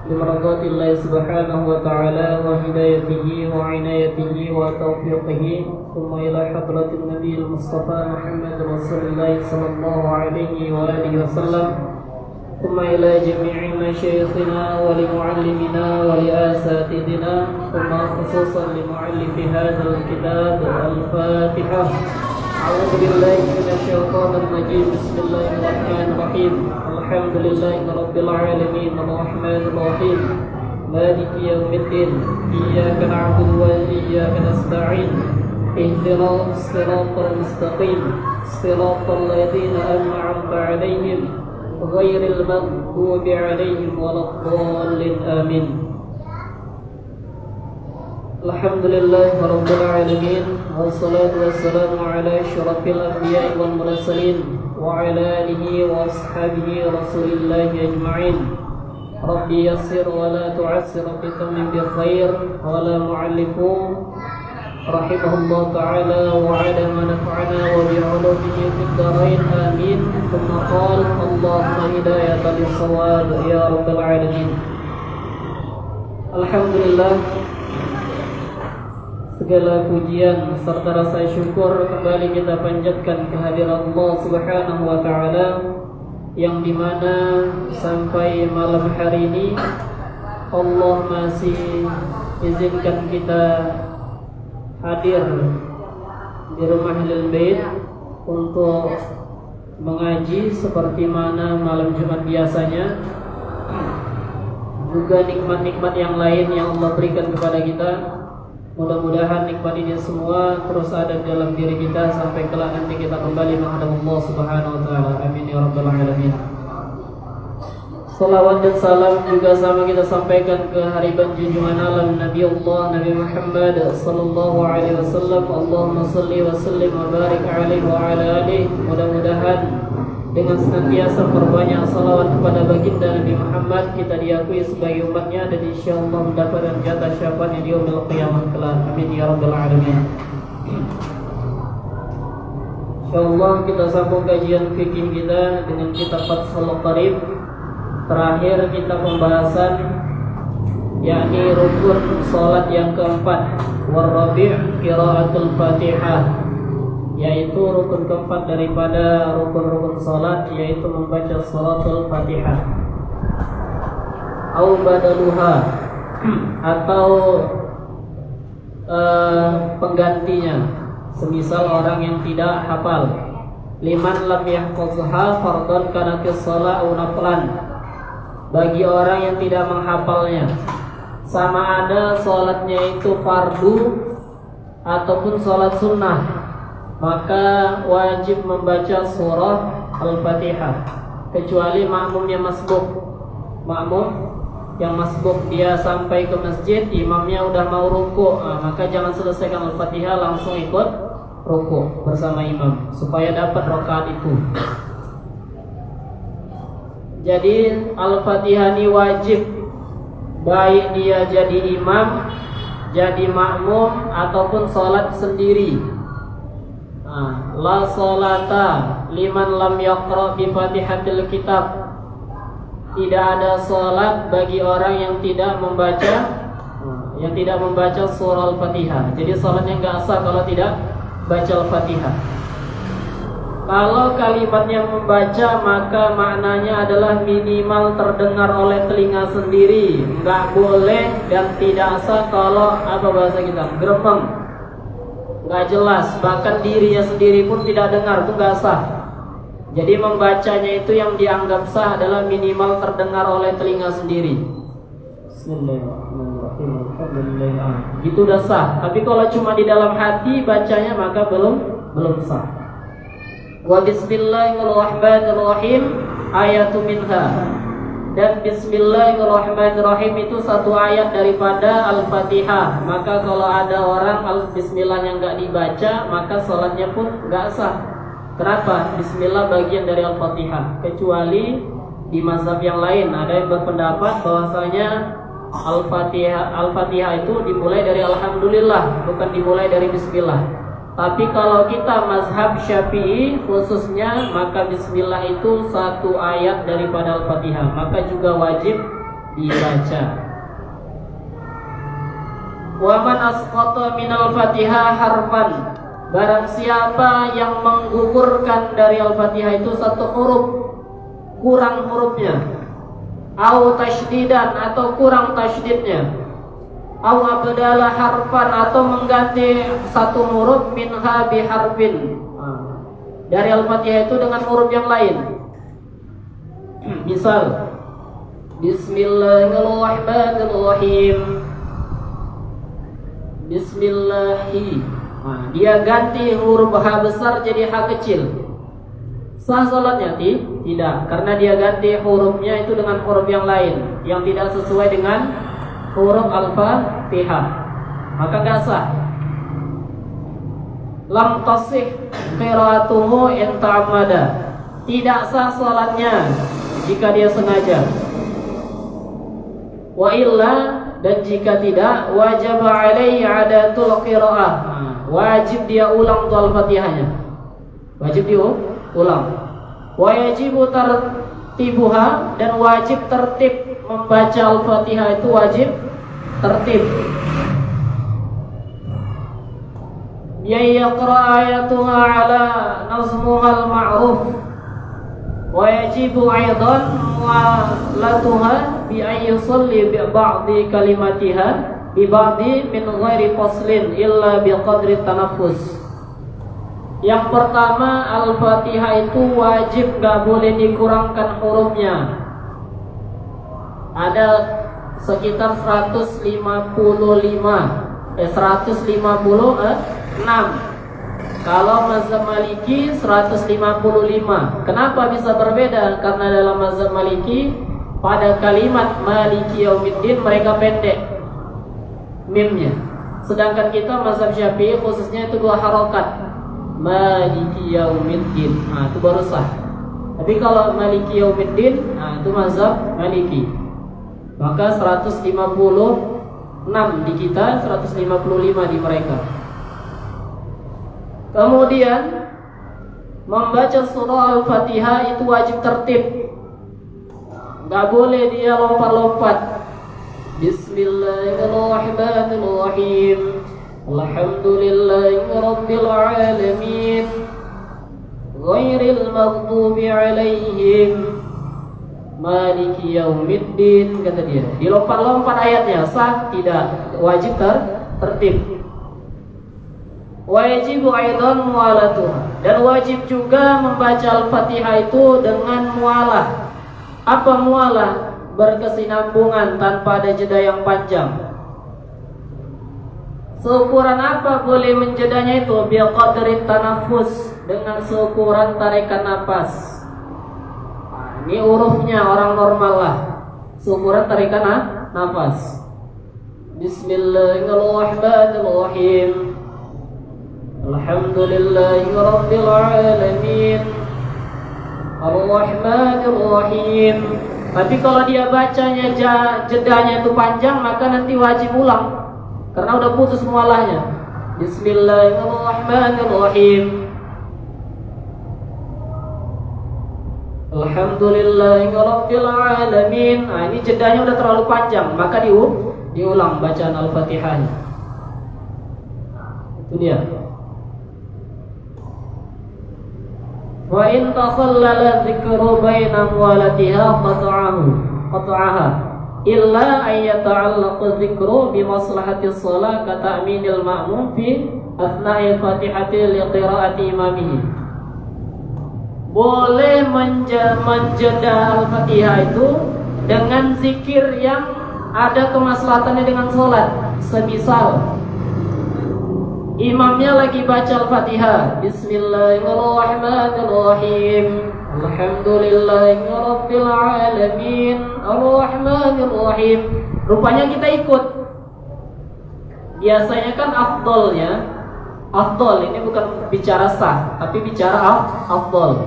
بمرضات الله سبحانه وتعالى وهدايته وعنايته وتوفيقه، ثم إلى حضرة النبي المصطفى محمد رسول الله صلى الله عليه وآله وسلم، ثم إلى جميع مشايخنا ولمعلمنا ولأساتذتنا، ثم خصوصا لمؤلف هذا الكتاب الفاتحة. أعوذ بالله من الشيطان الرجيم. بسم الله الرحمن الرحيم. الحمد لله رب العالمين الرحمن الرحيم مالك يوم الدين، إياك نعبد وإياك نستعين، اهدنا الصراط المستقيم صراط الذين أنعمت عليهم غير المغضوب عليهم ولا الضالين آمين. Alhamdulillah Rabbil Alamin, wassalatu wassalamu ala asyrafil anbiya'i wal mursalin wa ala alihi wa ashabihi rasulillahi ajma'in. Rabbi yassir wa la tu'assir, fitamin bi khair wa la mu'allifu rahimahullah ta'ala wa ala ma nafa'ana wa bi'ulumihi fid darain amin. Thumma qala Allahumma hidayatan lis-shawab ya Rabbil Alamin. Alhamdulillah, segala pujian serta rasa syukur kembali kita panjatkan kehadirat Allah Subhanahu wa taala, yang dimana sampai malam hari ini Allah masih izinkan kita hadir di rumah Ahlul Bait untuk mengaji seperti mana malam Jumat biasanya. Juga nikmat-nikmat yang lain yang Allah berikan kepada kita, mudah-mudahan nikmat ini semua terus ada dalam diri kita sampai kelak nanti kita kembali menghadap Allah Subhanahu wa taala. Amin ya rabbal alamin. Salawat dan salam juga sama kita sampaikan ke hariban junjungan alam Nabi Allah Nabi Muhammad sallallahu alaihi wasallam. Allahumma shalli wa sallim wa barik alaihi wa ala alihi. Mudah-mudahan dengan senantiasa perbanyak salawat kepada baginda Nabi Muhammad, kita diakui sebagai umatnya dan insyaallah mendapatkan jatah syafaatnya di yaumil qiyamah kelak. Amin ya rabbal alamin. Insyaallah kita sambung kajian fikih kita dengan kitab Fathul Qarib. Terakhir kita pembahasan yakni rukun salat yang keempat, warabi' qiraatul Fatihah, yaitu rukun keempat daripada rukun-rukun salat, yaitu membaca suratul Fatihah. Au badaluha, atau penggantinya, semisal orang yang tidak hafal. Liman lam yahfazha fardhan kana as-salatu naflan, bagi orang yang tidak menghafalnya, sama ada salatnya itu fardu ataupun salat sunnah, maka wajib membaca surah Al-Fatihah, kecuali makmumnya masbuk. Makmum yang masbuk, dia sampai ke masjid, imamnya udah mau ruku', maka jangan selesaikan Al-Fatihah, langsung ikut ruku' bersama imam supaya dapat rakaat itu. Jadi Al-Fatihah ini wajib, baik dia jadi imam, jadi makmum ataupun salat sendiri. La salata liman lam yaqra bi Fatihatil kitab. Tidak ada salat bagi orang yang tidak membaca surah Al-Fatihah. Jadi salatnya enggak sah kalau tidak baca Al-Fatihah. Kalau kalimatnya membaca, maka maknanya adalah minimal terdengar oleh telinga sendiri. Enggak boleh dan tidak sah kalau bahasa kita gremeng, nggak jelas, bahkan dirinya sendiri pun tidak dengar, itu nggak sah. Jadi membacanya itu yang dianggap sah adalah minimal terdengar oleh telinga sendiri. Bismillahirrahmanirrahim. Alhamdulillah. Itu udah sah. Tapi kalau cuma di dalam hati bacanya, maka belum sah. Wa bismillahirrahmanirrahim ayatu minha. Dan bismillahirrahmanirrahim itu satu ayat daripada Al-Fatihah. Maka kalau ada orang bismillah yang enggak dibaca, maka salatnya pun enggak sah. Kenapa? Bismillah bagian dari Al-Fatihah. Kecuali di mazhab yang lain ada yang berpendapat bahwasanya Al-Fatihah itu dimulai dari alhamdulillah, bukan dimulai dari bismillah. Tapi kalau kita mazhab Syafi'i khususnya, maka bismillah itu satu ayat daripada Al-Fatihah. Maka juga wajib dibaca. Wa man asqata minal Fatihah harfan, barang siapa yang menggugurkan dari Al-Fatihah itu satu huruf, kurang hurufnya, au tashdidan atau kurang tasydidnya, au abdala harfan atau mengganti satu huruf minha biharfin, dari Al-Fatihah itu dengan huruf yang lain. Misal Bismillahirrahmanirrahim, Bismillahi, dia ganti huruf H besar jadi H kecil. Sah salatnya? Tidak, karena dia ganti hurufnya itu dengan huruf yang lain yang tidak sesuai dengan huruf Al-Fatihah, maka nggak sah. Lam tasih qiraatuhu in ta'ammada, tidak sah salatnya jika dia sengaja. Wa illa, dan jika tidak, wajib alaihi adatul qiraah, wajib dia ulang tuh Al-Fatihahnya, wajib diulang. Wa yajibu tartibuha, dan wajib tertib membaca Al-Fatihah itu wajib tertib. Ya yaqra ayatuha ala nazmuha al-ma'ruf, wa yajibu aidan mu'alatuha bi an yusalli bi ba'di kalimatiha bi ba'di min ghairi faslin illa bi qadri tanaffus. Yang pertama, Al-Fatihah itu wajib, gak boleh dikurangkan hurufnya. Ada sekitar 156. Kalau mazhab Maliki 155. Kenapa bisa berbeda? Karena dalam mazhab Maliki pada kalimat Maliki Yaumiddin mereka pendek mimnya. Sedangkan kita mazhab Syafi'i khususnya itu 2 harokat. Maliki Yaumiddin, itu baru sah. Tapi kalau Maliki Yaumiddin, itu mazhab Maliki. Maka 156 di kita, 155 di mereka. Kemudian membaca surah Al-Fatihah itu wajib tertib, gak boleh dia lompat-lompat. Bismillahirrahmanirrahim, alhamdulillahi rabbil alamin, ghairil maghdubi alaihim maliki yaumiddin, kata dia. Dilompat-lompat ayatnya, sah? Tidak, wajib tertib. Wajibu aidan mu'alatuha, dan wajib juga membaca Al-Fatihah itu dengan mu'alah. Apa mu'alah? Berkesinambungan tanpa ada jeda yang panjang. Seukuran apa boleh menjedanya itu? Biqadri tanaffus, dengan seukuran tarikan napas. Ini hurufnya orang normal lah, seukuran tarikan nafas. Bismillahirrahmanirrahim, alhamdulillahi rabbil alamin, arrahmanirrahim. Tapi kalau dia bacanya jedanya itu panjang, maka nanti wajib ulang, karena udah putus mualahnya. Bismillahirrahmanirrahim, alhamdulillahi rabbil alamin. Ini jedanya udah terlalu panjang, maka diulang bacaan Al-Fatihahnya. Itu dia. Wa in takhallala dzikru baina muwalatiha qat'aha illa ay yata'allaqu dzikru bi maslahati shalah ka ta'minil ma'mum fi athna'il fatihati li qira'ati imamihi. Boleh menjeda Al-Fatihah itu dengan zikir yang ada kemaslahatannya dengan sholat. Semisal imamnya lagi baca Al-Fatihah, Bismillahirrahmanirrahim, alhamdulillahi rabbil alamin, arrahmanirrahim. Rupanya kita ikut. Biasanya kan afdol, ini bukan bicara sah, tapi bicara afdol.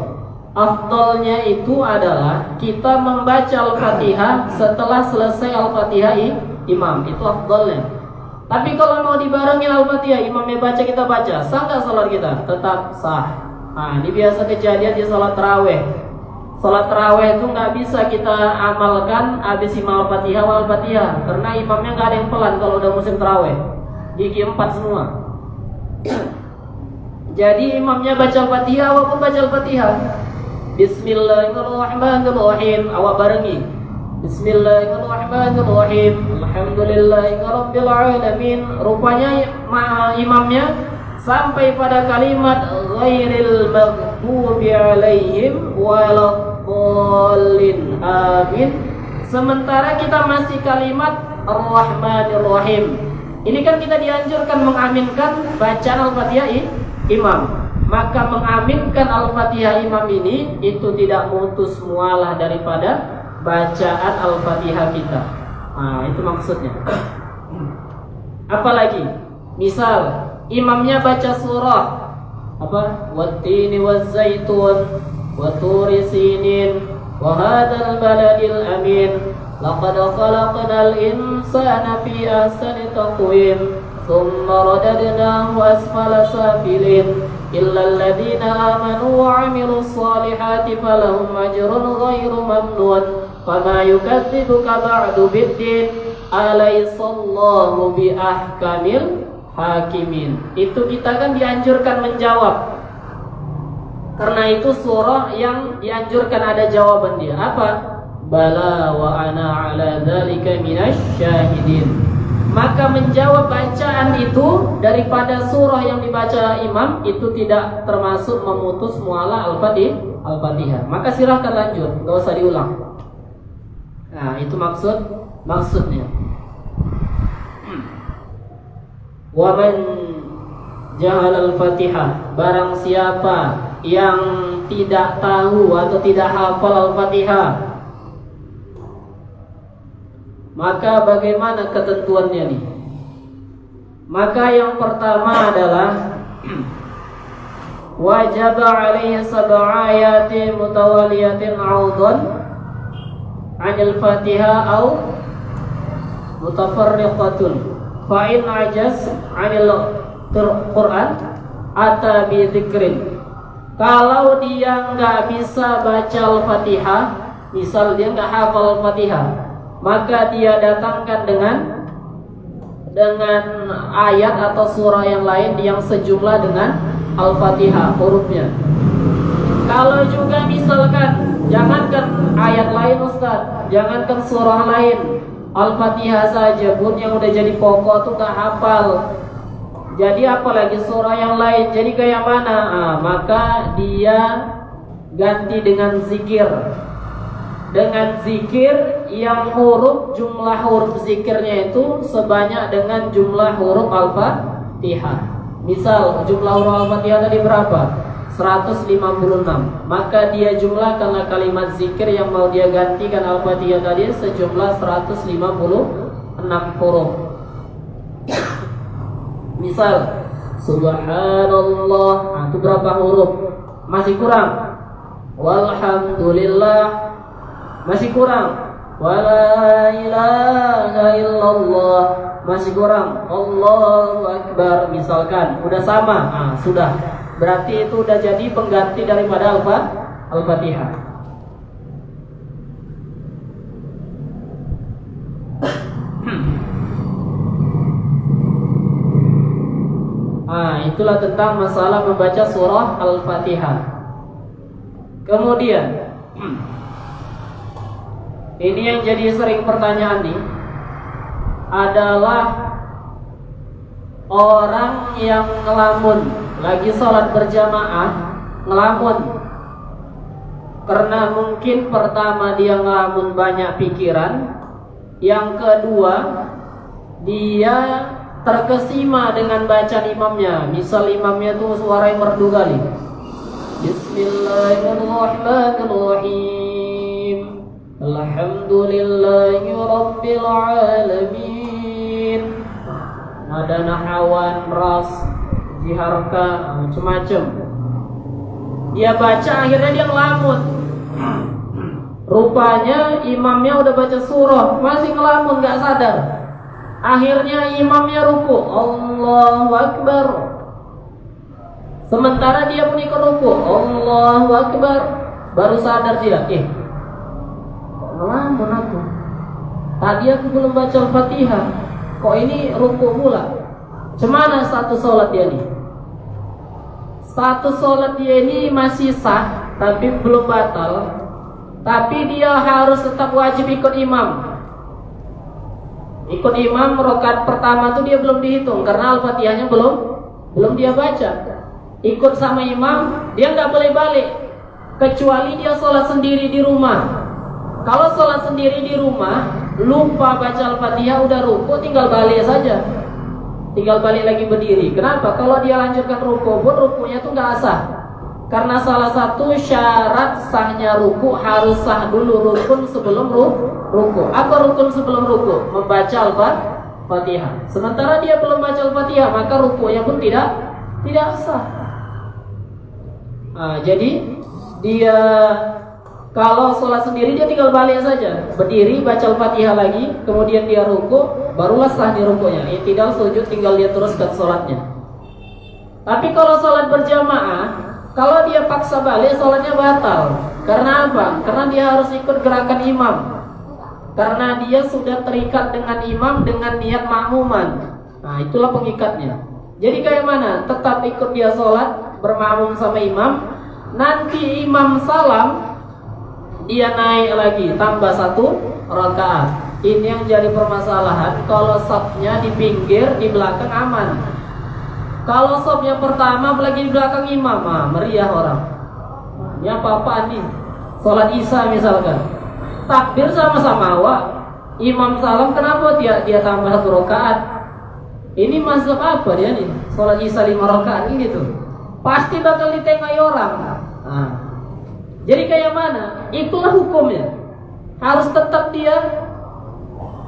Afdolnya itu adalah kita membaca Al-Fatihah setelah selesai Al-Fatihah imam, itu afdolnya. Tapi kalau mau dibarengin Al-Fatihah, imamnya baca kita baca, sah nggak salat kita? Tetap sah. Ini biasa kejadian di salat tarawih. Salat tarawih itu nggak bisa kita amalkan habis imam Al-Fatihah wal Fatihah, karena imamnya nggak ada yang pelan kalau udah musim tarawih. Gigi 4 semua. Jadi imamnya baca Al-Fatihah, awak pun baca Al-Fatihah. Bismillahirrahmanirrahim, awak barengi. Bismillahirrahmanirrahim. Alhamdulillahirabbil alamin. Rupanya imamnya sampai pada kalimat ghairil maghdubi alaihim waladdallin amin. Sementara kita masih kalimat Ar-Rahmanir-Rahim. Ini kan kita dianjurkan mengaminkan bacaan Al-Fatihah imam. Maka mengaminkan Al-Fatihah imam ini itu tidak mutus mualah daripada bacaan Al-Fatihah kita. Nah, itu maksudnya. Apalagi misal imamnya baca surah apa? Wattini wazzaitun wa turi sinin wa hadzal baladil amin. Laqad khalaqnal insana fi ahsani taqwim thumma radadnahu asfala safilin illa alladhina amanu wa 'amilus solihati falahum ajrun ghairu mamnun fama yukadzibuka ba'du biddin alaysallahu bi ahkamil hakimin. Itu kita kan dianjurkan menjawab. Karena itu surah yang dianjurkan ada jawaban dia. Apa? Bala wa ana ala dzalika minasyahidin. Maka menjawab bacaan itu daripada surah yang dibaca imam itu tidak termasuk memutus mualah Al-Fatihah. Maka silahkan lanjut, enggak usah diulang. Nah, itu maksudnya. Wa man jahal al-Fatihah, barang siapa yang tidak tahu atau tidak hafal Al-Fatihah, maka bagaimana ketentuannya nih? Maka yang pertama adalah wajib alaihi sab'a ayatin mutawaliyatin 'audan 'anil Fatihah au mutafarriqatun. Fa in ajaz 'anil Quran ata bi dzikrin. Kalau dia nggak bisa baca Al-Fatihah, misal dia nggak hafal Al-Fatihah, maka dia datangkan dengan ayat atau surah yang lain yang sejumlah dengan Al-Fatihah hurufnya. Kalau juga misalkan jangankan ayat lain Ustaz, jangankan surah lain, Al-Fatihah saja pun yang udah jadi pokok tuh gak hafal. Jadi apalagi surah yang lain, jadi kayak mana? Maka dia ganti dengan zikir. Dengan zikir yang jumlah huruf zikirnya itu sebanyak dengan jumlah huruf Al-Fatihah. Misal jumlah huruf Al-Fatihah tadi berapa? 156. Maka dia jumlahkanlah kalimat zikir yang mau dia gantikan Al-Fatihah tadi sejumlah 156 huruf. Misal Subhanallah, itu berapa huruf? Masih kurang. Walhamdulillah, masih kurang. Wala ilaha illallah, masih kurang. Allahu akbar, misalkan udah sama. Sudah. Berarti itu udah jadi pengganti daripada Al-Fatihah. Itulah tentang masalah membaca surah Al-Fatihah. Kemudian ini yang jadi sering pertanyaan nih adalah orang yang ngelamun lagi sholat berjamaah, ngelamun karena mungkin pertama dia ngelamun banyak pikiran, yang kedua dia terkesima dengan bacaan imamnya. Misal imamnya tuh suara yang merdu kali, Bismillahirrahmanirrahim, Alhamdulillahi Rabbil Alamin, ada nahawan, ras, jiharka, macam-macam. Dia baca, akhirnya dia ngelamun. Rupanya imamnya udah baca surah, masih ngelamun, gak sadar. Akhirnya imamnya ruku, Allahu Akbar. Sementara dia pun ikut ruku, Allahu Akbar. baru sadar dia, kok ngelamun aku? Tadi aku belum baca Al-Fatihah, kok ini ruku pula? Cemana status sholat dia nih? Status sholat dia ini masih sah, tapi belum batal. Tapi dia harus tetap wajib ikut imam. Ikut imam rakaat pertama tuh dia belum dihitung karena Al-Fatihahnya belum dia baca. Ikut sama imam, dia nggak boleh balik kecuali dia sholat sendiri di rumah. Kalau sholat sendiri di rumah, lupa baca Al-Fatihah, udah ruku, tinggal balik saja. Tinggal balik lagi berdiri. Kenapa? Kalau dia lanjutkan ruku pun rukunya tuh nggak sah. Karena salah satu syarat sahnya ruku harus sah dulu rukun sebelum ruku. Apa rukun sebelum ruku? Membaca Al-Fatihah. Sementara dia belum baca Al-Fatihah, maka rukunya pun tidak sah. Jadi dia kalau sholat sendiri dia tinggal balik saja, berdiri baca Al-Fatihah lagi, kemudian dia ruku, barulah sah di rukunya. I'tidal sujud tinggal dia teruskan sholatnya. Tapi kalau sholat berjamaah, kalau dia paksa balik sholatnya batal. Karena apa? Karena dia harus ikut gerakan imam. Karena dia sudah terikat dengan imam dengan niat makmuman. Nah, itulah pengikatnya. Jadi kayak mana? Tetap ikut dia sholat bermakmum sama imam. Nanti imam salam, dia naik lagi tambah 1 rakaat. Ini yang jadi permasalahan. Kalau safnya di pinggir, di belakang aman. Kalau safnya pertama apalagi di belakang imam, meriah orang. Ini apa-apaan nih? Sholat isya misalkan, takbir sama-sama awak, imam salam, kenapa dia tambah 1 rakaat? Ini mazhab apa dia nih? Sholat isya 5 rakaat ini tuh pasti bakal ditengahi orang. Jadi kayak mana? Itulah hukumnya. Harus tetap dia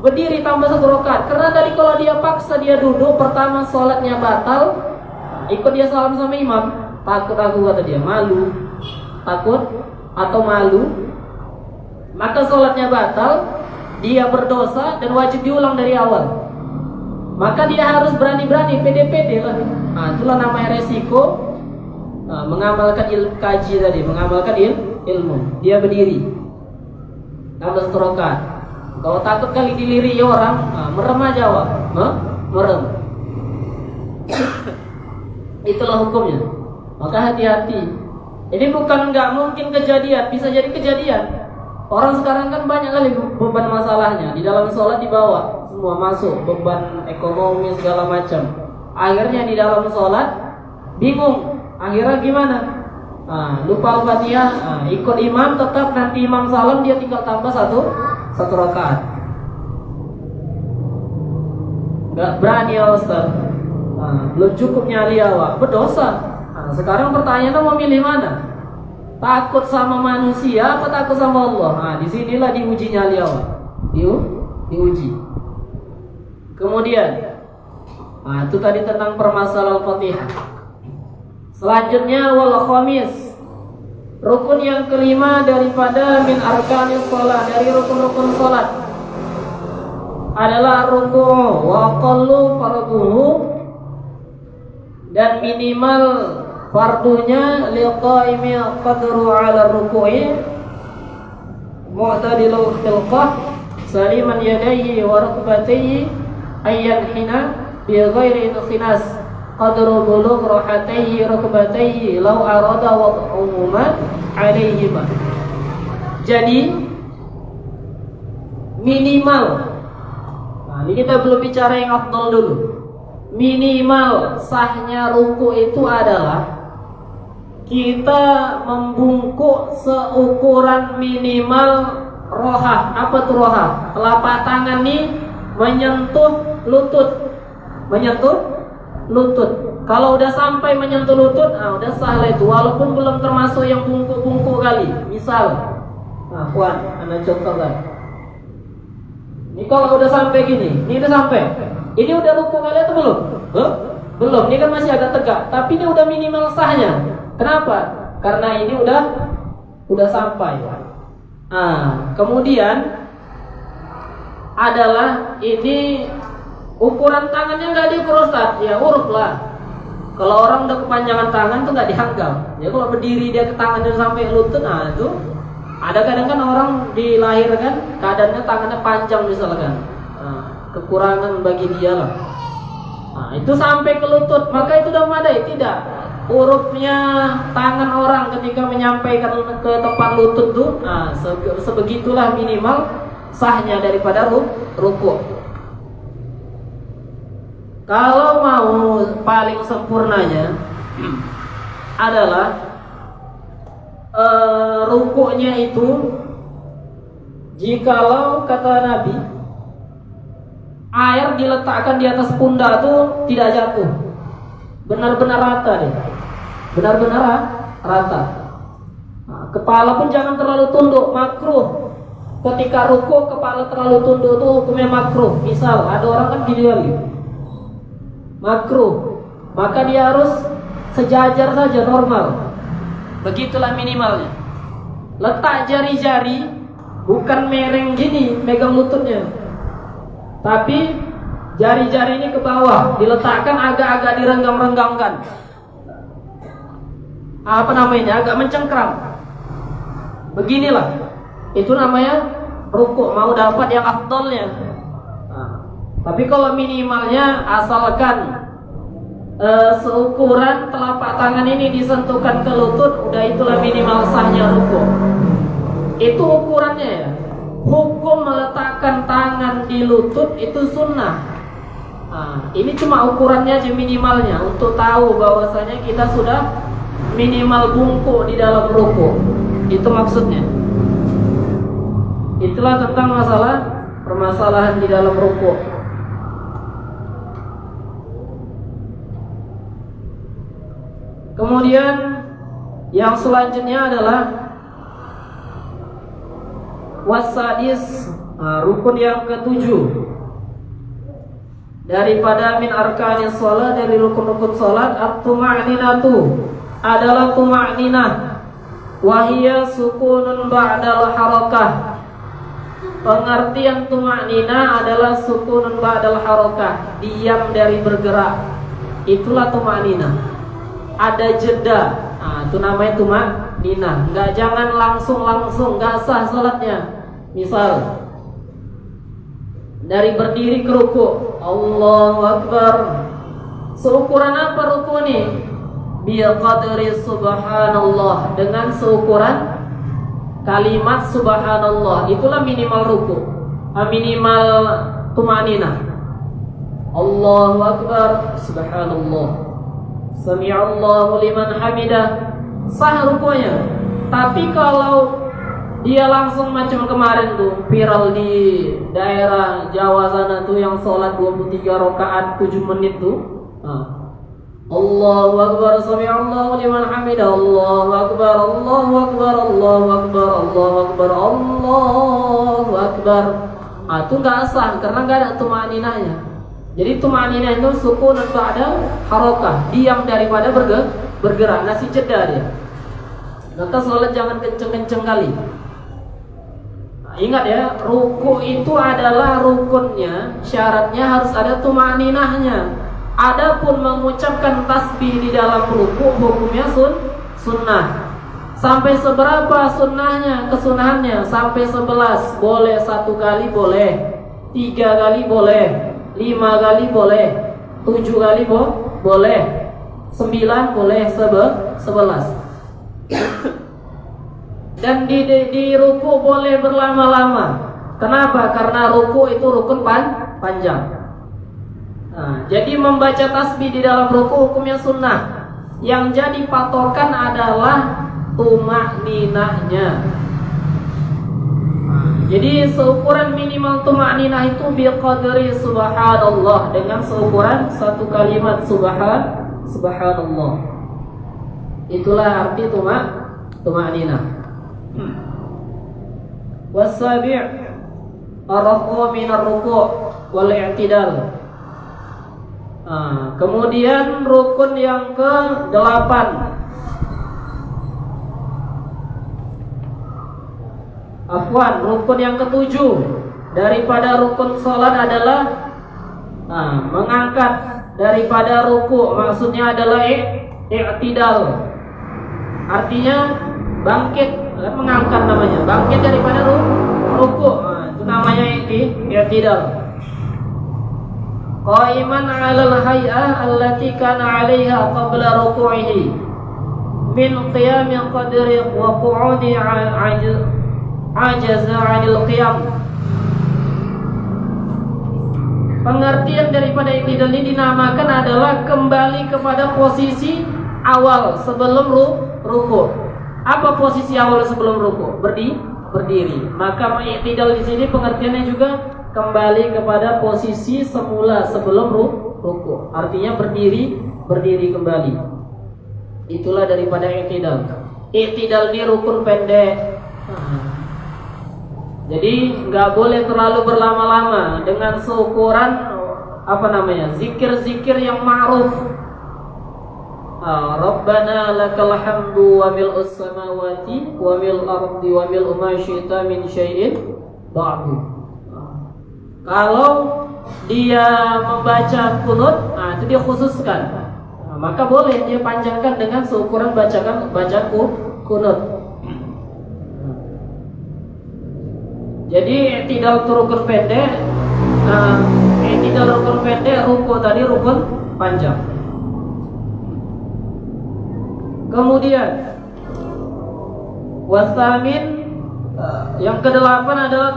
berdiri tambah 1 rakaat. Karena tadi kalau dia paksa dia duduk, pertama sholatnya batal. Ikut dia salam sama imam, takut aku kata dia, malu, takut atau malu, maka sholatnya batal, dia berdosa dan wajib diulang dari awal. Maka dia harus berani-berani, pede-pede lah. Itulah namanya resiko mengamalkan kaji tadi, mengamalkan ilmu. Dia berdiri tambah 1 rakaat. Kalau takut kali diliri orang, merem aja awak, merem. Itulah hukumnya. Maka hati-hati. Ini bukan nggak mungkin kejadian, bisa jadi kejadian. Orang sekarang kan banyak kali beban masalahnya, di dalam sholat dibawa semua masuk, beban ekonomi segala macam. Akhirnya di dalam sholat bingung. Akhirnya gimana? Lupa Al-Fatihah, ikut imam, tetap nanti imam salam dia tinggal tambah 1 rakaat. Gak berani ya Ustaz. Belum cukup nyali awak, berdosa. Sekarang pertanyaannya mau milih mana? Takut sama manusia apa takut sama Allah? Disinilah diuji nyali awak. Diuji. Kemudian, itu tadi tentang permasalahan Al-Fatihah. Selanjutnya wal khamis, rukun yang kelima daripada min arkanis shalah, dari rukun-rukun salat adalah ruku' wa qallu farduhu, dan minimal fardunya liqaimi qadru ala ruku'i mu'tadilul khilqah saliman yadayhi wa rukbatayhi ayyan hina bi ghairi khinas qadru bulugh rahatayhi rukbatayhi law arada wad'uhuma alaihima. Jadi minimal, ini kita belum bicara yang afdal dulu. Minimal sahnya ruku itu adalah kita membungkuk seukuran minimal rohah. Apa tuh rohah? Telapak tangan nih menyentuh lutut. Kalau udah sampai menyentuh lutut, udah sah itu. Walaupun belum termasuk yang bungkuk-bungkuk kali. Misal, Puan, anak contohkan. Ini kalau udah sampai gini, ini udah sampai. Ini udah ruku kali atau belum? Belum. Ini kan masih agak tegak. Tapi ini udah minimal sahnya. Kenapa? Karena ini udah sampai. Kemudian adalah ini ukuran tangannya nggak diukur Ustaz. Ya uruf lah. Kalau orang udah kepanjangan tangan tuh nggak dianggap. Ya kalau berdiri dia ke tangannya sampai lutut, nah itu ada kadang kan orang dilahirkan keadaannya tangannya panjang misalkan. Nah, kekurangan bagi dia lah. Nah, itu sampai ke lutut, maka itu udah memadai. Tidak, urupnya tangan orang ketika menyampaikan ke tempat lutut tuh, nah sebegitulah minimal sahnya daripada rukuk. Kalau mau paling sempurnanya adalah rukuknya itu, jikalau kata Nabi, air diletakkan di atas pundak tuh tidak jatuh, benar-benar rata deh, benar-benar rata. Nah, kepala pun jangan terlalu tunduk, makruh. Ketika rukuk kepala terlalu tunduk tuh hukumnya makruh. Misal ada orang kan gini lagi, makruh, maka dia harus sejajar saja, normal. Begitulah minimalnya. Letak jari-jari bukan mereng gini megang lututnya, tapi jari-jari ini ke bawah, diletakkan agak-agak direnggang-renggangkan. Apa namanya? Agak mencengkram. Beginilah. Itu namanya rukuk, mau dapat yang afdalnya. Tapi kalau minimalnya asalkan seukuran telapak tangan ini disentuhkan ke lutut, udah itulah minimal sahnya rukuk. Itu ukurannya ya. Hukum meletakkan tangan di lutut itu sunnah. Nah, ini cuma ukurannya aja minimalnya untuk tahu bahwasanya kita sudah minimal bungkuk di dalam rukuk. Itu maksudnya. Itulah tentang masalah permasalahan di dalam rukuk. Kemudian yang selanjutnya adalah wasadis, rukun yang ketujuh daripada min arkanis shalah, dari rukun-rukun salat. At-tuma'ninatu adalah tuma'ninah, wahiyya sukunun ba'dal harakah. Pengertian tuma'ninah adalah sukunun ba'dal harakah, diam dari bergerak. Itulah tuma'ninah. Ada jeda, nah, itu namanya tuma'ninah. Jangan langsung, nggak sah salatnya. Misal dari berdiri ke ruku, Allahu Akbar, seukuran apa ruku ini? Biqadri subhanallah, dengan seukuran kalimat subhanallah. Itulah minimal ruku, minimal tuma'ninah. Allahu Akbar, subhanallah, sami'allahu liman hamidah, sah rukunya. Tapi kalau dia langsung macam kemarin tuh viral di daerah Jawa sana tuh, yang sholat 23 rakaat 7 menit tuh, Allahu Akbar, sami'allahu liman hamidah, Allahu Akbar, Allahu Akbar, Allahu Akbar, Allahu Akbar, Allahu Akbar. Itu nggak sah karena nggak ada tuma'ninahnya. Jadi tuma'ninah itu sukun ba'da harakah, diam daripada bergerak, nasi jeda dia. Maka sholat jangan kenceng-kenceng kali. Ingat ya, ruku itu adalah rukunnya, syaratnya harus ada tuma'ninahnya. Adapun mengucapkan tasbih di dalam ruku hukumnya sunnah. Sampai seberapa sunnahnya, kesunahannya? Sampai 11. Boleh 1 kali, boleh 3 kali, boleh 5 kali, boleh 7 kali, boleh 9, boleh 11. Dan di ruku boleh berlama-lama. Kenapa? Karena ruku itu rukun panjang. Nah, jadi membaca tasbih di dalam ruku hukumnya sunnah. Yang jadi patokan adalah tuma'ninahnya. Jadi seukuran minimal tuma'ninah itu biqadri subhanallah, dengan seukuran 1 kalimat subhanallah. Itulah arti tuma'ninah. Wasabi' ar-rafu' min ar-ruku' wal i'tidal. Kemudian rukun yang ke-8, rukun yang ke-7 daripada rukun salat adalah mengangkat daripada ruku, maksudnya adalah i'tidal. Artinya bangkit, mengangkat namanya. Bangkit daripada ruku. Nah, itu namanya i'tidal. Qa'iman 'alal hay'ah allati kana 'alaiha qabla ruku'ihi min qiyamil qadri wa qu'udi 'ajaza 'anil qiyam. Pengertian daripada i'tidal ini dinamakan adalah kembali kepada posisi awal sebelum ruku. Apa posisi awal sebelum ruku? Berdiri. Maka i'tidal di sini pengertiannya juga kembali kepada posisi semula sebelum ruku. Artinya berdiri kembali. Itulah daripada i'tidal. I'tidal ini rukun pendek. Jadi nggak boleh terlalu berlama-lama dengan seukuran zikir-zikir yang ma'ruf. Rabbana lakal hamdu wa mil'us samawati wa mil'ul ardi wa mil'u ma syi'ta min syai'in ba'du. Kalau dia membaca kunut, itu dia khususkan. Maka boleh dia panjangkan dengan seukuran baca kunut. Jadi i'tidal rukun pendek, i'tidal rukun pendek, ruku tadi rukun panjang. Kemudian wasamin, yang kedelapan adalah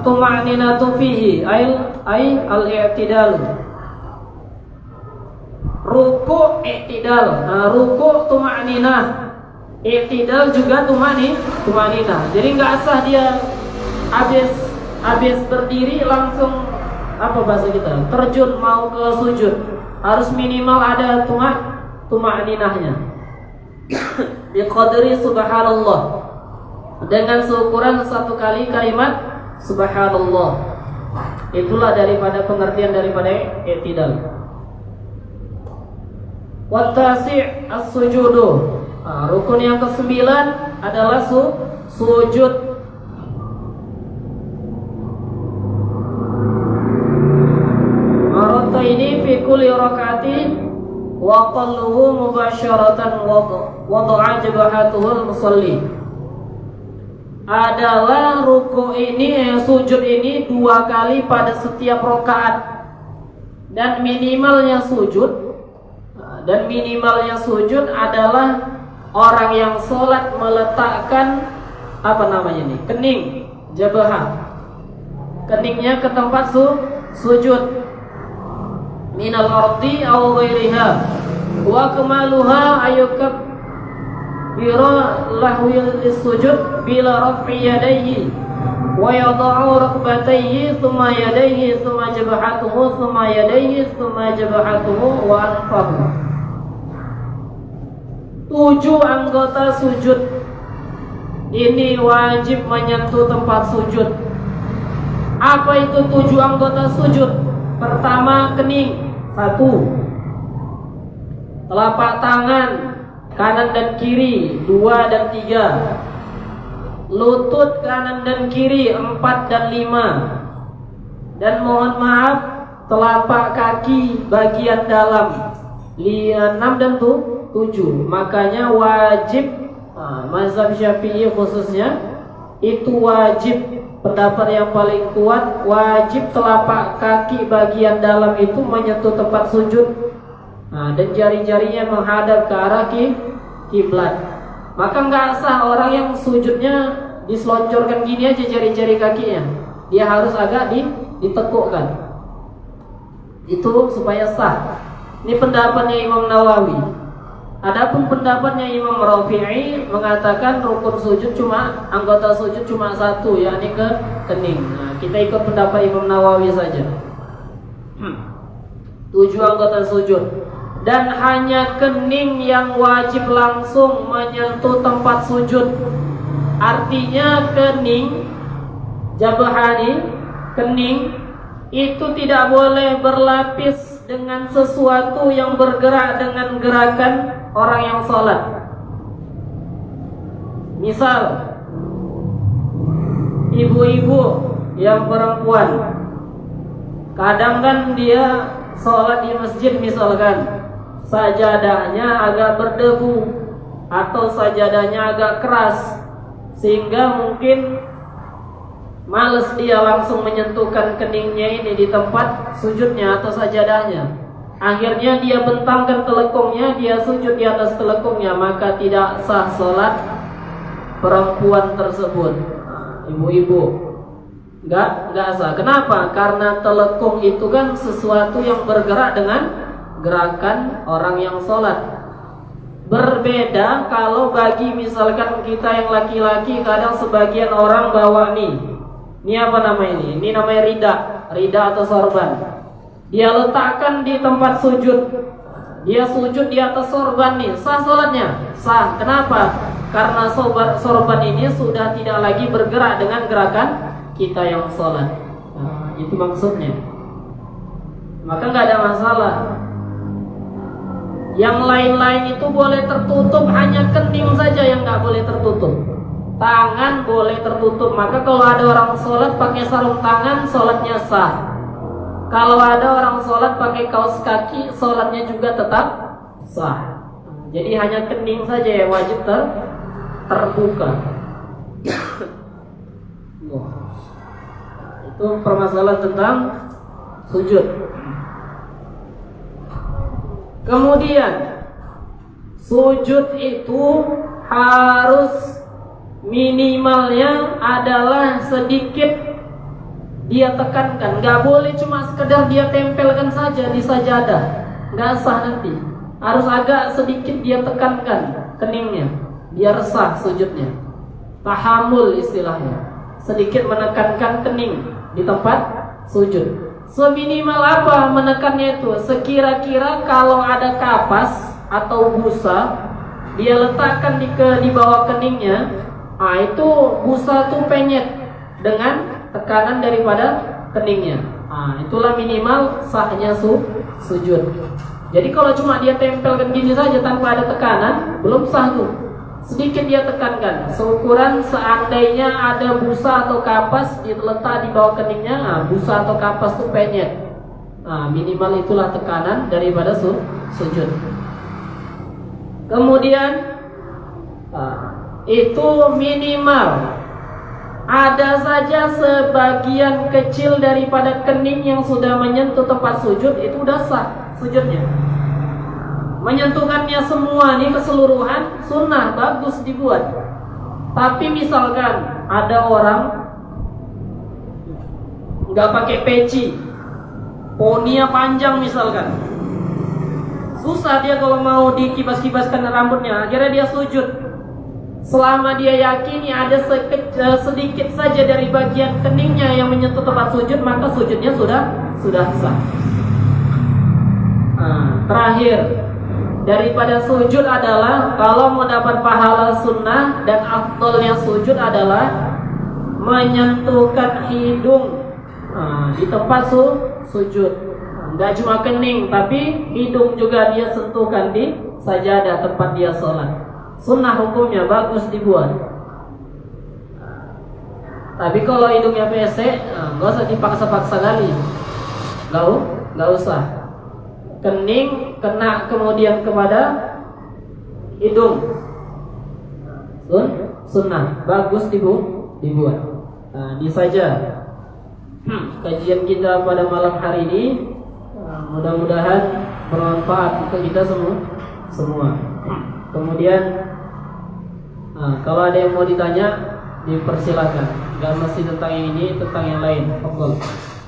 tuma'ninatu fihi ay al-i'tidal. Ruku i'tidal, ruku tuma'ninah, i'tidal juga tuma'ninah. Jadi enggak sah dia habis berdiri langsung terjun mau ke sujud. Harus minimal ada tuma'ninahnya. Biqadri subhanallah, dengan seukuran satu kali kalimat subhanallah. Itulah daripada pengertian daripada i'tidal. Wa tasi' as-sujudu, rukun yang ke-9 adalah sujud. Marataini fi kulli rak'atin wa qalluhu mubasyaratan wa da'a jabhatuhul musalli. Adalah ruku ini, sujud ini 2 kali pada setiap rakaat, dan minimalnya sujud adalah orang yang sholat meletakkan kening, jabah, keningnya ke tempat sujud, minal ardi aw ghairiha, wa kamaluha ayyukab bira lahwil sujud bila raf'i yadayhi wa yada'u rukbatayhi thumma yadayhi thumma jabhatuhu thumma yadayhi thumma jabhatuhu wa anfahu. 7 anggota sujud ini wajib menyentuh tempat sujud. Apa itu 7 anggota sujud? Pertama, kening 1, telapak tangan kanan dan kiri 2 dan 3, lutut kanan dan kiri 4 dan 5, dan mohon maaf telapak kaki bagian dalam 6 dan 7. Makanya wajib, mazhab Syafi'i khususnya itu wajib, pendapat yang paling kuat, wajib telapak kaki bagian dalam itu menyentuh tempat sujud, dan jari-jarinya menghadap ke arah kiblat. Maka nggak sah orang yang sujudnya diselonjorkan gini aja jari-jari kakinya. Dia harus agak ditekukkan. Itu supaya sah. Ini pendapatnya Imam Nawawi. Adapun pendapatnya Imam Rafi'i mengatakan rukun sujud anggota sujud cuma 1, yakni ke kening. Kita ikut pendapat Imam Nawawi saja. 7 anggota sujud, dan hanya kening yang wajib langsung menyentuh tempat sujud. Artinya kening, jabahani, kening itu tidak boleh berlapis dengan sesuatu yang bergerak dengan gerakan orang yang sholat. Misal ibu-ibu yang perempuan, kadang kan dia sholat di masjid misalkan, sajadahnya agak berdebu atau sajadahnya agak keras, sehingga mungkin males dia langsung menyentuhkan keningnya ini di tempat sujudnya atau sajadahnya. Akhirnya dia bentangkan telekungnya, dia sujud di atas telekungnya, maka tidak sah sholat perempuan tersebut. Ibu-ibu, nggak sah. Kenapa? Karena telekung itu kan sesuatu yang bergerak dengan gerakan orang yang sholat. Berbeda kalau bagi misalkan kita yang laki-laki, kadang sebagian orang bawa ini apa namanya ini? Ini namanya rida atau sorban. Dia letakkan di tempat sujud. Dia sujud di atas sorban nih. Sah sholatnya? Sah. Kenapa? Karena sorban ini sudah tidak lagi bergerak dengan gerakan kita yang sholat. Nah, itu maksudnya. Maka nggak ada masalah. Yang lain-lain itu boleh tertutup, hanya kening saja yang nggak boleh tertutup. Tangan boleh tertutup. Maka kalau ada orang sholat pakai sarung tangan, sholatnya sah. Kalau ada orang sholat pakai kaos kaki, sholatnya juga tetap sah. Jadi hanya kening saja yang wajib terbuka. Itu permasalahan tentang sujud. Kemudian sujud itu harus minimalnya adalah sedikit dia tekankan, nggak boleh cuma sekedar dia tempelkan saja di sajadah, nggak sah nanti. Harus agak sedikit dia tekankan keningnya, biar sah sujudnya. Tahamul istilahnya, sedikit menekankan kening di tempat sujud. Seminimal apa menekannya itu? Sekira-kira kalau ada kapas atau busa, dia letakkan di bawah keningnya. Itu busa tuh penyet dengan tekanan daripada keningnya. Itulah minimal sahnya sujud. Jadi kalau cuma dia tempelkan gini saja tanpa ada tekanan, belum sah tuh. Sedikit dia tekankan, seukuran seandainya ada busa atau kapas diletak di bawah keningnya, busa atau kapas tuh penyet. Minimal itulah tekanan daripada sujud. Kemudian itu minimal. Ada saja sebagian kecil daripada kening yang sudah menyentuh tempat sujud, itu udah sah sujudnya. Menyentuhkannya semua ini keseluruhan sunnah, bagus dibuat. Tapi misalkan ada orang nggak pakai peci, poninya panjang misalkan, susah dia kalau mau dikibas-kibaskan rambutnya, akhirnya dia sujud. Selama dia yakini ada sedikit saja dari bagian keningnya yang menyentuh tempat sujud, maka sujudnya sudah sah. Terakhir daripada sujud adalah kalau mau dapat pahala sunnah dan afdolnya sujud adalah menyentuhkan hidung di tempat sujud. Enggak cuma kening, tapi hidung juga dia sentuhkan di sajadah tempat dia sholat. Sunnah hukumnya, bagus dibuat. Tapi kalau hidungnya pesek, nggak usah dipaksa-paksa kali. Nggak usah. Kening kena kemudian kepada hidung. Sunnah, bagus dibuat. Ini saja kajian kita pada malam hari ini. Mudah-mudahan bermanfaat untuk kita semua. Kemudian kalau ada yang mau ditanya, dipersilakan. Gak mesti tentang yang ini, tentang yang lain.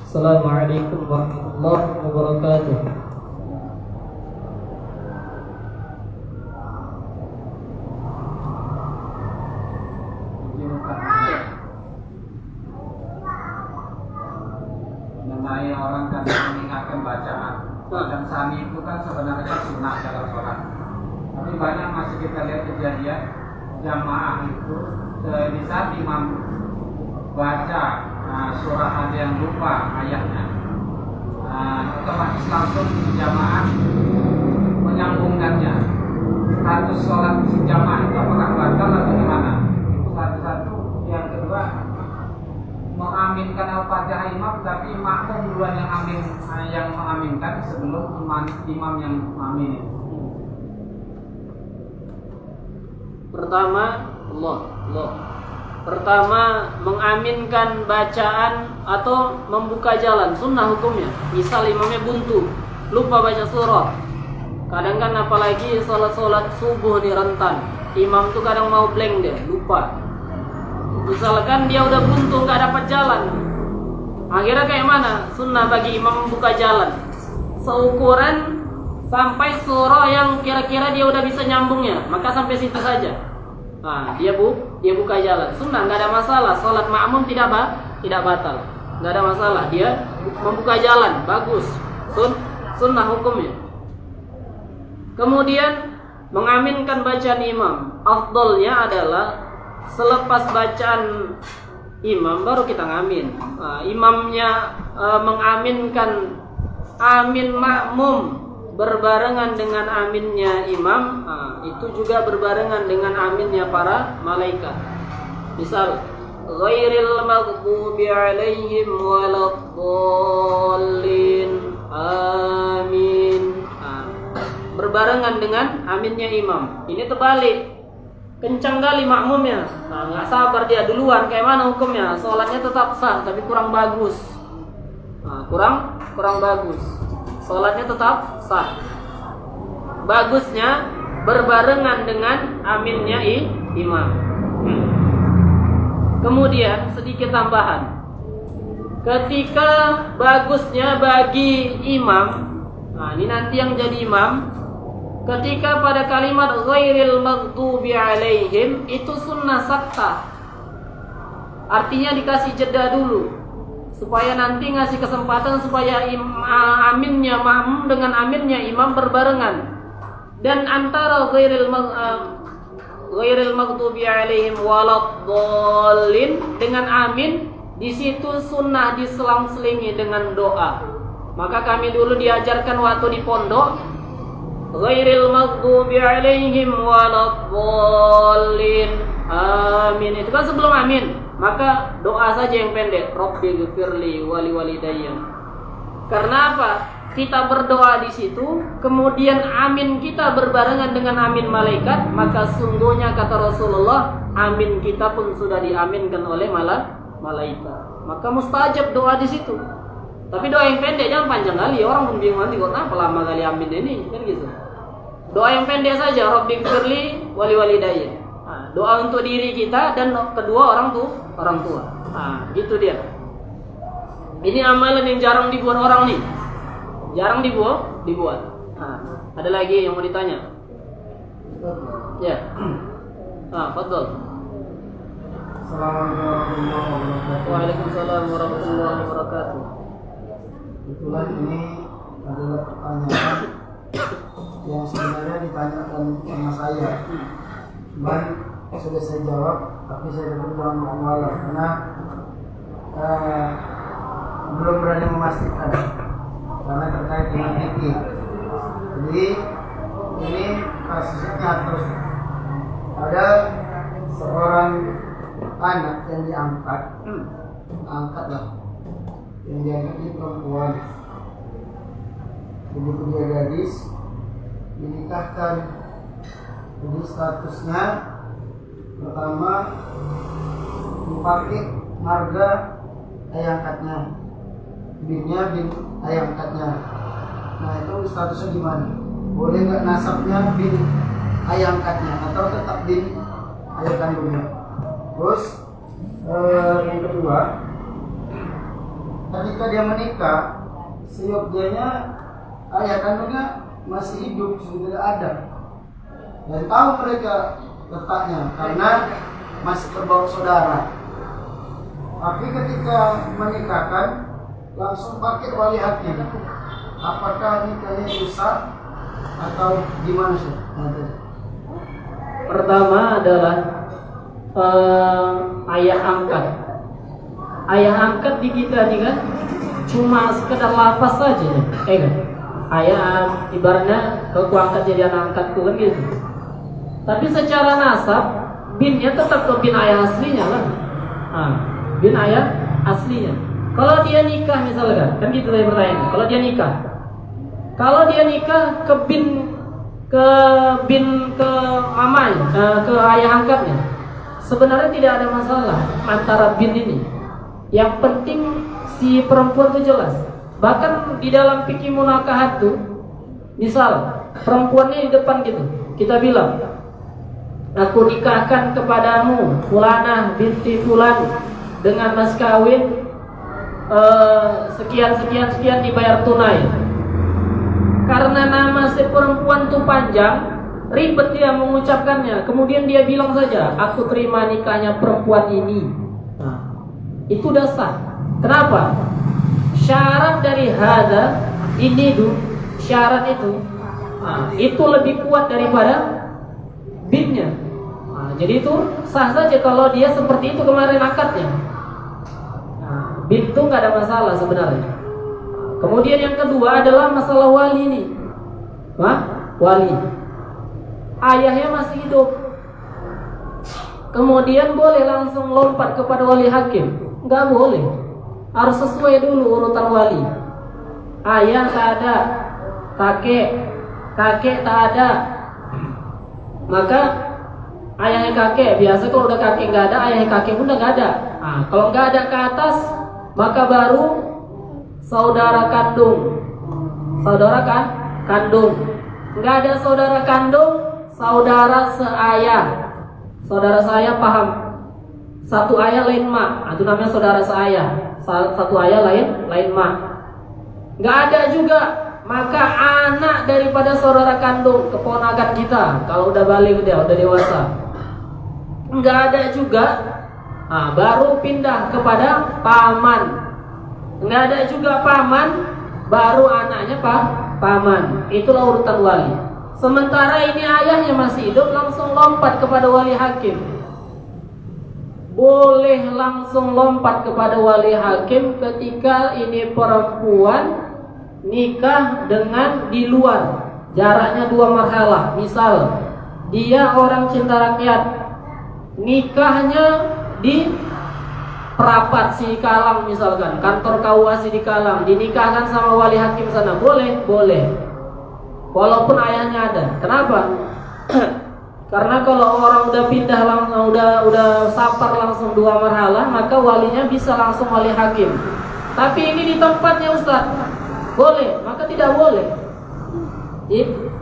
Assalamualaikum warahmatullahi wabarakatuh. Mengenai orang kan mengingatkan bacaan. Bacaan sami itu kan sebenarnya sunnah dalam sholat. Tapi banyak masih kita lihat kejadian jamaah itu di saat imam baca surah ada yang lupa ayatnya, otomatis langsung jamaah menyambungkannya. Status sholat jamaah itu apakah batal atau gimana? Itu satu-satu. Yang kedua, mengaminkan al-fatihah imam, tapi tapi makmum duluan yang mengaminkan sebelum imam yang mengamin. Pertama mengaminkan bacaan atau membuka jalan, sunnah hukumnya. Misal imamnya buntu, lupa baca surah. Kadang kan apalagi sholat subuh di rentan, imam tuh kadang mau blank deh, lupa. Misalkan dia udah buntu nggak dapat jalan, akhirnya kayak mana? Sunnah bagi imam membuka jalan seukuran sampai surah yang kira-kira dia udah bisa nyambungnya, maka sampai situ saja. Nah, dia buka jalan. Sunnah, nggak ada masalah. Sholat makmum tidak batal, nggak ada masalah. Dia membuka jalan, bagus. Sunnah hukumnya. Kemudian mengaminkan bacaan imam. Afdolnya adalah selepas bacaan imam baru kita ngamin. Nah, imamnya mengaminkan amin makmum berbarengan dengan aminnya imam, itu juga berbarengan dengan aminnya para malaikat. Misal ghairil maghdubi alaihim waladdallin, amin. Berbarengan dengan aminnya imam. Ini terbalik, kencang kali makmumnya, nggak sabar dia duluan. Kayak mana hukumnya? Sholatnya tetap sah tapi kurang bagus. Kurang bagus. Sholatnya tetap sah. Bagusnya berbarengan dengan aminnya imam. Kemudian sedikit tambahan. Ketika bagusnya bagi imam, ini nanti yang jadi imam, ketika pada kalimat ghairil maghdubi alaihim itu sunnah saktah. Artinya dikasih jeda dulu supaya nanti ngasih kesempatan supaya aminnya makmum dengan aminnya imam berbarengan. Dan antara ghairil maghdubi alaihim waladdallin dengan amin, di situ sunnah diselang-selingi dengan doa. Maka kami dulu diajarkan waktu di pondok, ghairil maghdubi alaihim waladdallin, amin. Itu kan sebelum amin. Maka doa saja yang pendek, Rabbi ghfirli wali walidayya. Karena apa? Kita berdoa di situ, kemudian amin kita berbarengan dengan amin malaikat, maka sungguhnya kata Rasulullah, amin kita pun sudah diaminkan oleh malaikat. Maka mustajab doa di situ. Tapi doa yang pendek, jangan panjang kali. Orang pun bingung nanti kok kenapa lama kali amin ini, kan gitu. Doa yang pendek saja, Rabbi ghfirli wali walidayya. Doa untuk diri kita dan kedua orang tua. Gitu dia. Ini amalan yang jarang dibuat orang nih. Jarang dibuat. Ada lagi yang mau ditanya? Ya. Fadhol. Assalamualaikum warahmatullahi wabarakatuh. Waalaikumsalam warahmatullahi wabarakatuh. Kebetulan ini adalah pertanyaan yang sebenarnya ditanyakan sama saya. Cuman sudah saya jawab, tapi saya tetap dalam muamalah karena belum berani memastikan karena terkait dengan fikih. Jadi ini kasusnya terus ada seorang anak yang diangkat, yang diangkat ini perempuan. Begitu dia gadis, dinikahkan. Jadi statusnya pertama dipakai marga ayah angkatnya, binnya bin ayah angkatnya. Nah itu statusnya gimana? Boleh nggak nasabnya bin ayah angkatnya atau tetap bin ayah kandungnya? Terus yang kedua, ketika dia menikah, seyogyanya ayah kandungnya masih hidup, sudah ada. Dan tahu mereka letaknya karena masih terbawa saudara. Tapi ketika menikahkan langsung pakai wali haknya. Apakah nikahnya rusak atau gimana sih? Pertama adalah ayah angkat. Ayah angkat di kita nih kan cuma sekedar lafaz saja, kan? Ayah ibaratnya kalau ku angkat jadi anak angkatku kan gitu. Tapi secara nasab binnya tetap ke bin ayah aslinya kan. Bin ayah aslinya. Kalau dia nikah misalkan, kan gitu tadi pertanyaannya. Kalau dia nikah ke amai, ke ayah angkatnya, sebenarnya tidak ada masalah antara bin ini. Yang penting si perempuan itu jelas. Bahkan di dalam fikih munakahat tuh, misal perempuannya di depan gitu, kita bilang, aku nikahkan kepadamu Fulanah binti Fulan dengan mas kawin sekian dibayar tunai. Karena nama si perempuan tuh panjang, ribet dia mengucapkannya. Kemudian dia bilang saja, aku terima nikahnya perempuan ini. Nah, itu udah sah. Kenapa? Syarat dari hada ini tuh, syarat itu, itu lebih kuat daripada binnya. Nah, jadi itu sah saja kalau dia seperti itu kemarin akadnya. Nah, bin itu nggak ada masalah sebenarnya. Kemudian yang kedua adalah masalah wali ini. Wali. Ayahnya masih hidup. Kemudian boleh langsung lompat kepada wali hakim? Nggak boleh. Harus sesuai dulu urutan wali. Ayah tak ada, kakek tak ada. Maka ayahnya kakek, biasa kalau udah kakek nggak ada, ayahnya kakek pun udah nggak ada. Nah, kalau nggak ada ke atas, maka baru saudara kandung. Nggak ada saudara kandung, saudara seayah. Saudara seayah paham? Satu ayah lain mak, itu namanya saudara seayah. Satu ayah lain mak. Nggak ada juga, maka anak daripada saudara kandung, keponakan kita, kalau udah balik dia, udah dewasa. Nggak ada juga, baru pindah kepada paman. Nggak ada juga paman, baru anaknya paman. Itulah urutan wali. Sementara ini ayahnya masih hidup, langsung lompat kepada wali hakim. Boleh langsung lompat kepada wali hakim ketika ini perempuan nikah dengan di luar, jaraknya 2 marhalah. Misal dia orang cinta rakyat, nikahnya di Perapat Sidikalang misalkan, kantor KUA Sidikalang, dinikahkan sama wali hakim sana, boleh? Boleh. Walaupun ayahnya ada. Kenapa? Karena kalau orang udah pindah langsung, udah sapar langsung 2 marhalah, maka walinya bisa langsung wali hakim. Tapi ini di tempatnya Ustaz, boleh? Maka tidak boleh.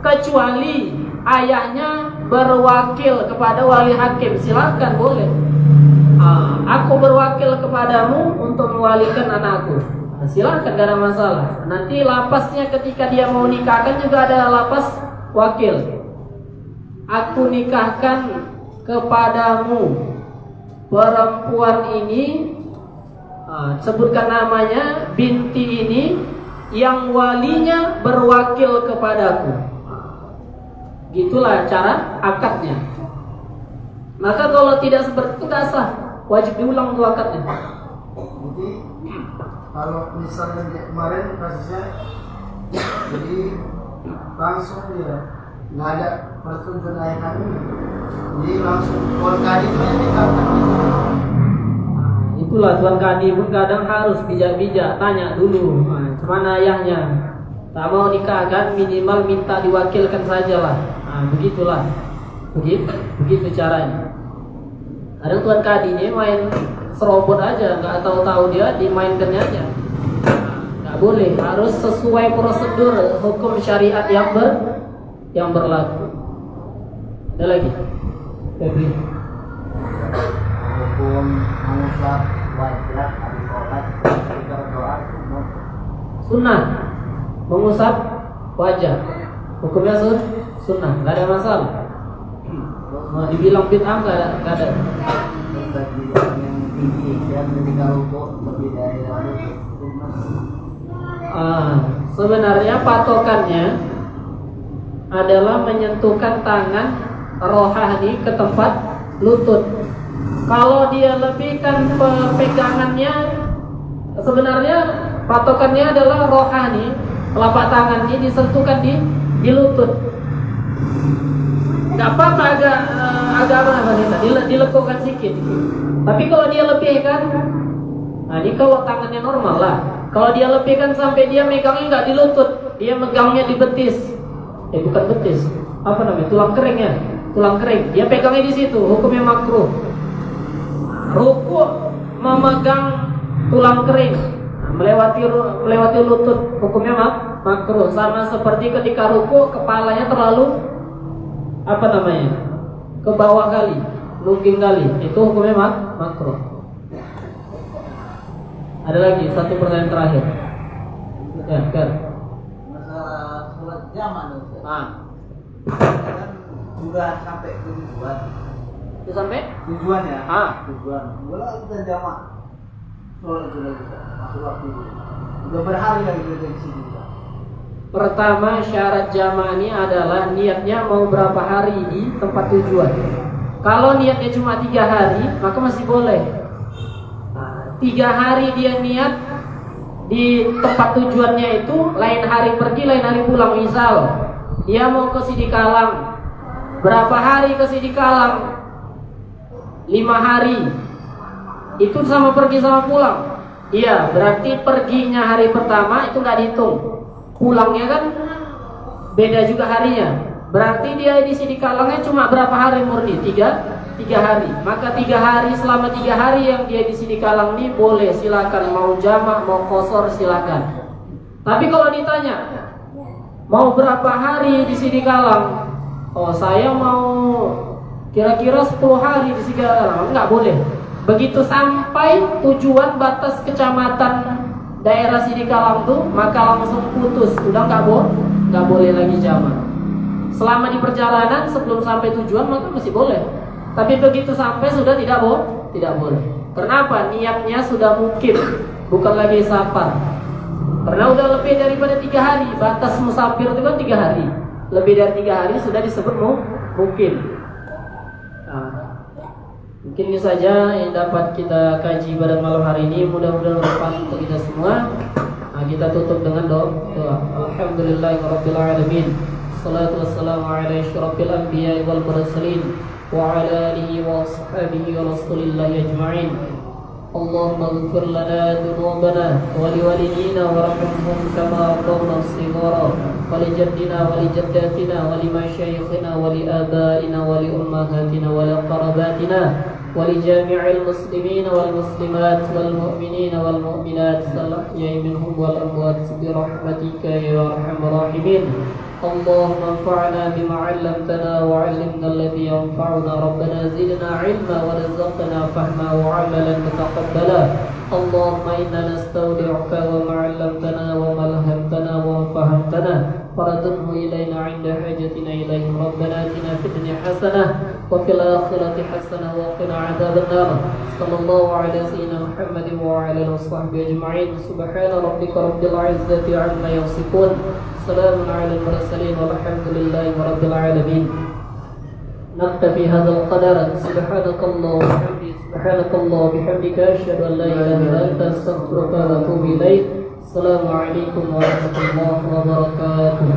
Kecuali ayahnya berwakil kepada wali hakim, silakan boleh. Aku berwakil kepadamu untuk mewalikan anakku. Silahkan, gak ada masalah. Nanti lapasnya ketika dia mau nikahkan juga ada lapas wakil. Aku nikahkan kepadamu perempuan ini, sebutkan namanya, binti ini, yang walinya berwakil kepadaku. Gitulah cara akadnya. Maka kalau tidak seperti itu gak sah, wajib diulang tuh akadnya. Jadi kalau misalnya kemarin kasusnya, jadi langsung dia nggak ada persetujuan ayah kami, jadi langsung tuan kadi itu yang dikatakan. Itulah tuan kadi pun kadang harus bijak-bijak, tanya dulu, mana ayahnya. Tak mau nikahkan, minimal minta diwakilkan sajalah. Begitulah, begitu caranya. Ada tuan kadinya main serobot aja, nggak tahu dia dimainkannya aja. Nggak boleh, harus sesuai prosedur hukum syariat yang berlaku. Ada lagi? Febri. Hukum mengusap wajah habis sholat ketika berdoa. Sunnah mengusap wajah, hukumnya sunnah, nggak ada masalah. Mau dibilang bid'ah nggak ada. Bagi orang yang tinggi dan ketika rukuk lebih dari sebenarnya patokannya adalah menyentuhkan tangan rohani ke tempat lutut. Kalau dia lebihkan pegangannya, sebenarnya patokannya adalah rohani, telapak tangannya disentuhkan di lutut. Gak apa-apa agak apa nih, dilekukan sedikit. Tapi kalau dia lebihkan, Nah ini kalau tangannya normal lah. Kalau dia lebihkan sampai dia megangnya nggak di lutut, dia megangnya di betis. Bukan betis, apa namanya? Tulang keringnya, tulang kering. Dia pegangnya di situ, hukumnya makruh. Ruku memegang tulang kering, melewati lutut, hukumnya makruh. Sama seperti ketika ruku kepalanya terlalu apa namanya? Ke bawah kali, nungging kali, itu hukumnya makruh. Ada lagi satu pertanyaan terakhir. Ya, Kar. Masalah sholat jamaah nih, Ustaz. Kan sudah sampai ke tujuan. Itu sampai? Tujuan ya? Tujuan. Bola kita jamaah. Sholat itu lagi, Ustaz. Masuk waktu dulu. Udah berhari lagi kita di sini, Ustaz. Pertama syarat jamaah ini adalah niatnya mau berapa hari di tempat tujuan. Kalau niatnya cuma 3 hari, maka masih boleh. 3 hari dia niat di tempat tujuannya itu, lain hari pergi, lain hari pulang. Misal dia mau ke Sidikalang, berapa hari ke Sidikalang? 5 hari. Itu sama pergi sama pulang. Iya, berarti perginya hari pertama itu nggak dihitung. Pulangnya kan beda juga harinya. Berarti dia di Sidikalangnya cuma berapa hari murni? 3 hari. Maka 3 hari, selama 3 hari yang dia di Sidikalang ini boleh, silakan mau jamak mau qashar silakan. Tapi kalau ditanya mau berapa hari di Sidikalang, oh saya mau kira-kira 10 hari di Sidikalang, enggak boleh. Begitu sampai tujuan batas kecamatan daerah Sidikalang tuh, maka langsung putus, udah nggak boleh lagi jamak. Selama di perjalanan sebelum sampai tujuan maka masih boleh. Tapi begitu sampai sudah tidak boleh. Kenapa? Niatnya sudah mukim, bukan lagi safar. Karena udah lebih daripada 3 hari. Batas musafir itu kan 3 hari. Lebih dari 3 hari sudah disebut mukim. Mungkin ini saja yang dapat kita kaji pada malam hari ini. Mudah-mudahan bermanfaat untuk kita semua. Kita tutup dengan doa. Alhamdulillahirabbil alamin. Salatu wassalamu ala asyrafil anbiya'i wal mursalin wa ala alihi wa ashabihi wa rasulillahi ajma'in. Allahumma ighfir lana dhunubana wa liwalidina warhamhum kama rabbawna shighara wa li jaddina wa li jaddatina wa li masyayikhina wa li abaina wa li ummahatina wa li qarabatina wa li jami'il muslimina wal muslimat wal mu'minina wal mu'minat al-ahya'i minhum wal amwat bi rahmatika ya arhamar rahimin. اللهم انفعنا بما علمتنا وعلمنا الذي ينفعنا ربنا زدنا علما ورزقنا فهما وعملا متقبلا اللهم إنا نستودعك وما علمتنا وما ألهمتنا وما فهمتنا فردده إلينا عند حاجتنا إليه ربنا آتنا في الدنيا حسنة وفي الآخرة حسنة وقنا عذاب النار صلى الله على سيدنا محمد وعلى آله وصحبه أجمعين سبحان ربك رب العزة عما يصفون سلام على المرسلين والحمد لله رب العالمين. نكتفي هذا القدر. سبحانك اللهم وبحمدك سبحانك اللهم وبحمدك أشهد أن لا إله إلا أنت أستغفرك وأتوب إليك. السلام عليكم ورحمة الله وبركاته.